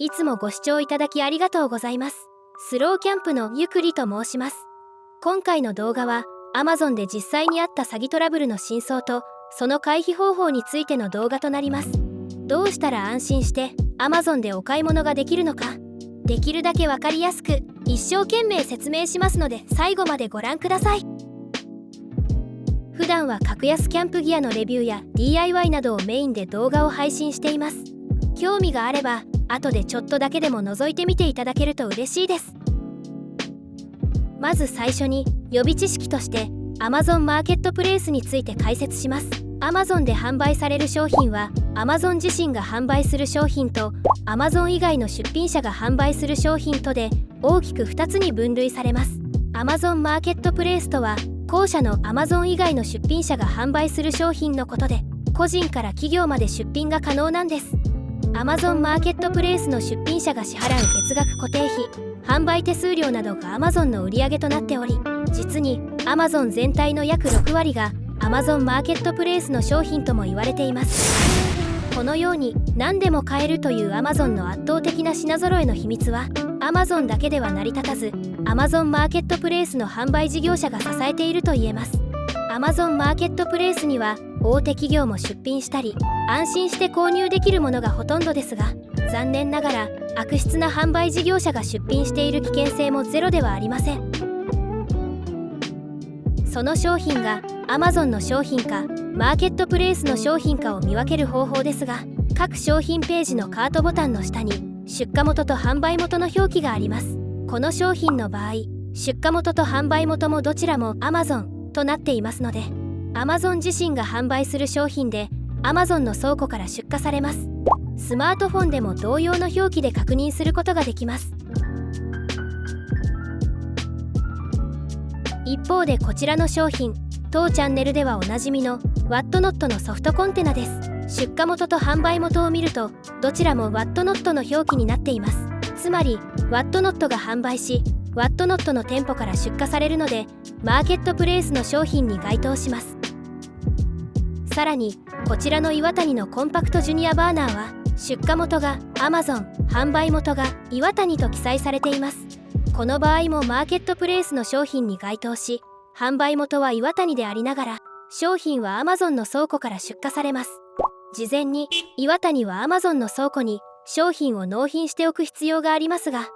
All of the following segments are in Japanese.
いつもご視聴いただきありがとうございます。スローキャンプのゆくりと申します。今回の動画は Amazon で実際にあった詐欺トラブルの真相とその回避方法についての動画となります。どうしたら安心して Amazon でお買い物ができるのか、できるだけわかりやすく一生懸命説明しますので最後までご覧ください。普段は格安キャンプギアのレビューや DIY などをメインで動画を配信しています。興味があれば後でちょっとだけでも覗いてみていただけると嬉しいです。まず最初に予備知識として Amazon マーケットプレイスについて解説します。 Amazon で販売される商品は Amazon 自身が販売する商品と Amazon 以外の出品者が販売する商品とで大きく2つに分類されます。 Amazon マーケットプレイスとは後者の Amazon 以外の出品者が販売する商品のことで、個人から企業まで出品が可能なんです。Amazon マーケットプレイスの出品者が支払う月額固定費、販売手数料などが Amazon の売り上げとなっており、実に Amazon 全体の約6割が Amazon マーケットプレイスの商品とも言われています。このように何でも買えるという Amazon の圧倒的な品揃えの秘密は Amazon だけでは成り立たず Amazon マーケットプレイスの販売事業者が支えていると言えます。 Amazon マーケットプレイスには大手企業も出品したり安心して購入できるものがほとんどですが、残念ながら悪質な販売事業者が出品している危険性もゼロではありません。その商品が Amazon の商品かマーケットプレイスの商品かを見分ける方法ですが、各商品ページのカートボタンの下に出荷元と販売元の表記があります。この商品の場合、出荷元と販売元もどちらも Amazon となっていますので、Amazon 自身が販売する商品で Amazon の倉庫から出荷されます。スマートフォンでも同様の表記で確認することができます。一方でこちらの商品、当チャンネルではおなじみの Whatnot のソフトコンテナです。出荷元と販売元を見るとどちらも Whatnot の表記になっています。つまり Whatnot が販売し Whatnot の店舗から出荷されるのでマーケットプレイスの商品に該当します。さらにこちらの岩谷のコンパクトジュニアバーナーは出荷元が Amazon、販売元が岩谷と記載されています。この場合もマーケットプレイスの商品に該当し、販売元は岩谷でありながら商品は Amazon の倉庫から出荷されます。事前に岩谷は Amazon の倉庫に商品を納品しておく必要がありますが、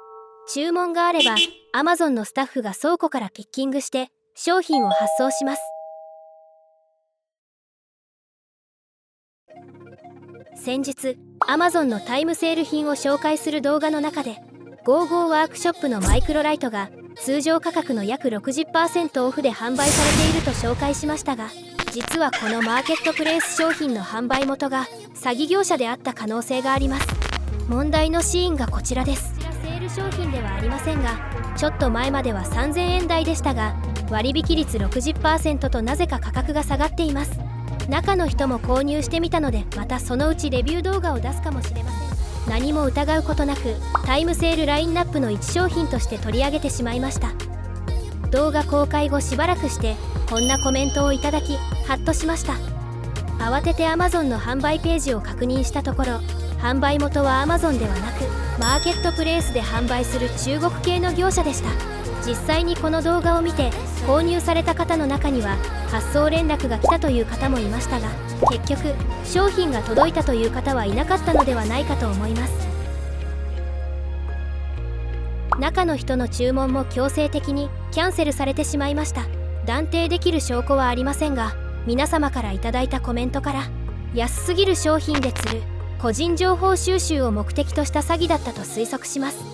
注文があれば Amazon のスタッフが倉庫からピッキングして商品を発送します。先日 Amazon のタイムセール品を紹介する動画の中で GoGo ワークショップのマイクロライトが通常価格の約 60% オフで販売されていると紹介しましたが、実はこのマーケットプレイス商品の販売元が詐欺業者であった可能性があります。問題のシーンがこちらです。セール商品ではありませんが、ちょっと前までは3000円台でしたが割引率 60% となぜか価格が下がっています。中の人も購入してみたのでまたそのうちレビュー動画を出すかもしれません。何も疑うことなくタイムセールラインナップの一商品として取り上げてしまいました。動画公開後しばらくしてこんなコメントをいただきハッとしました。慌てて Amazon の販売ページを確認したところ、販売元は Amazon ではなくマーケットプレイスで販売する中国系の業者でした。実際にこの動画を見て購入された方の中には発送連絡が来たという方もいましたが、結局商品が届いたという方はいなかったのではないかと思います。中の人の注文も強制的にキャンセルされてしまいました。断定できる証拠はありませんが、皆様からいただいたコメントから安すぎる商品で釣る個人情報収集を目的とした詐欺だったと推測します。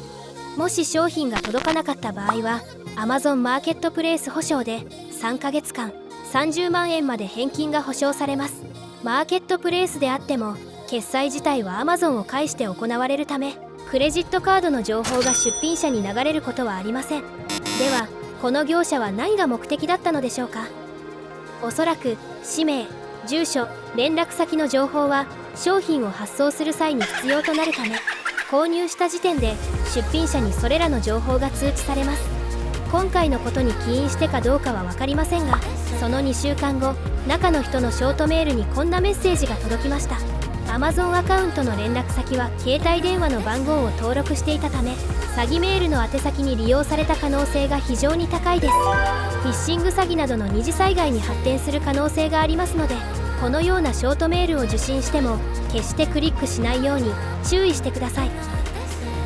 もし商品が届かなかった場合は Amazon マーケットプレイス保証で3ヶ月間30万円まで返金が保証されます。マーケットプレイスであっても決済自体は Amazon を介して行われるため、クレジットカードの情報が出品者に流れることはありません。ではこの業者は何が目的だったのでしょうか。おそらく氏名、住所、連絡先の情報は商品を発送する際に必要となるため、購入した時点で出品者にそれらの情報が通知されます。今回のことに起因してかどうかは分かりませんが、その2週間後、中の人のショートメールにこんなメッセージが届きました。Amazon アカウントの連絡先は携帯電話の番号を登録していたため、詐欺メールの宛先に利用された可能性が非常に高いです。フィッシング詐欺などの二次災害に発展する可能性がありますので、このようなショートメールを受信しても決してクリックしないように注意してください。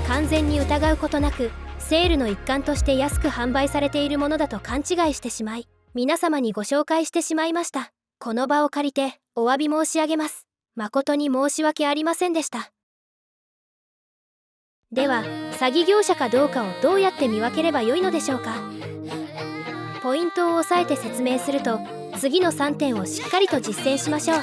完全に疑うことなく、セールの一環として安く販売されているものだと勘違いしてしまい、皆様にご紹介してしまいました。この場を借りてお詫び申し上げます。誠に申し訳ありませんでした。では、詐欺業者かどうかをどうやって見分ければよいのでしょうか。ポイントを押さえて説明すると、次の3点をしっかりと実践しましょう。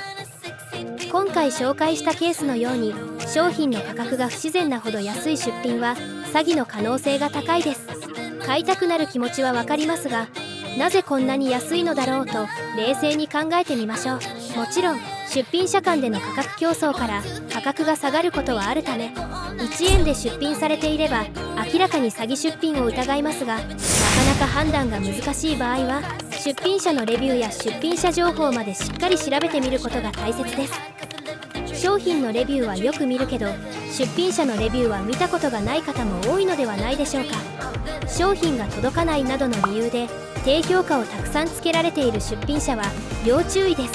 今回紹介したケースのように、商品の価格が不自然なほど安い出品は詐欺の可能性が高いです。買いたくなる気持ちはわかりますが、なぜこんなに安いのだろうと冷静に考えてみましょう。もちろん出品者間での価格競争から価格が下がることはあるため、1円で出品されていれば明らかに詐欺出品を疑いますが、なかなか判断が難しい場合は出品者のレビューや出品者情報までしっかり調べてみることが大切です。商品のレビューはよく見るけど、出品者のレビューは見たことがない方も多いのではないでしょうか。商品が届かないなどの理由で低評価をたくさんつけられている出品者は要注意です。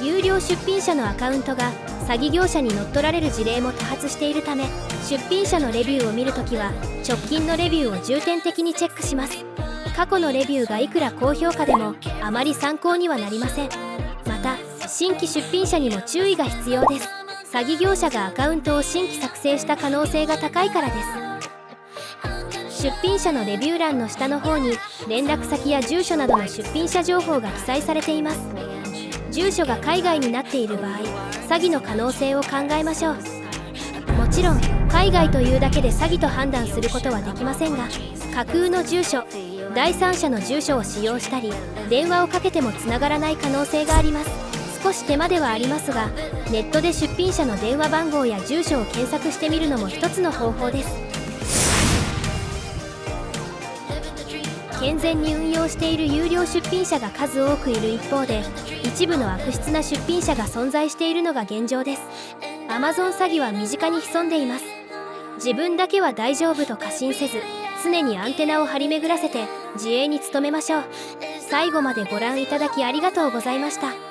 有料出品者のアカウントが詐欺業者に乗っ取られる事例も多発しているため、出品者のレビューを見るときは直近のレビューを重点的にチェックします。過去のレビューがいくら高評価でもあまり参考にはなりません。また新規出品者にも注意が必要です。詐欺業者がアカウントを新規作成した可能性が高いからです。出品者のレビュー欄の下の方に連絡先や住所などの出品者情報が記載されています。住所が海外になっている場合、詐欺の可能性を考えましょう。もちろん海外というだけで詐欺と判断することはできませんが、架空の住所、第三者の住所を使用したり電話をかけてもつながらない可能性があります。少し手間ではありますが、ネットで出品者の電話番号や住所を検索してみるのも一つの方法です。健全に運用している有料出品者が数多くいる一方で、一部の悪質な出品者が存在しているのが現状です。 Amazon 詐欺は身近に潜んでいます。自分だけは大丈夫と過信せず、常にアンテナを張り巡らせて自衛に努めましょう。最後までご覧いただきありがとうございました。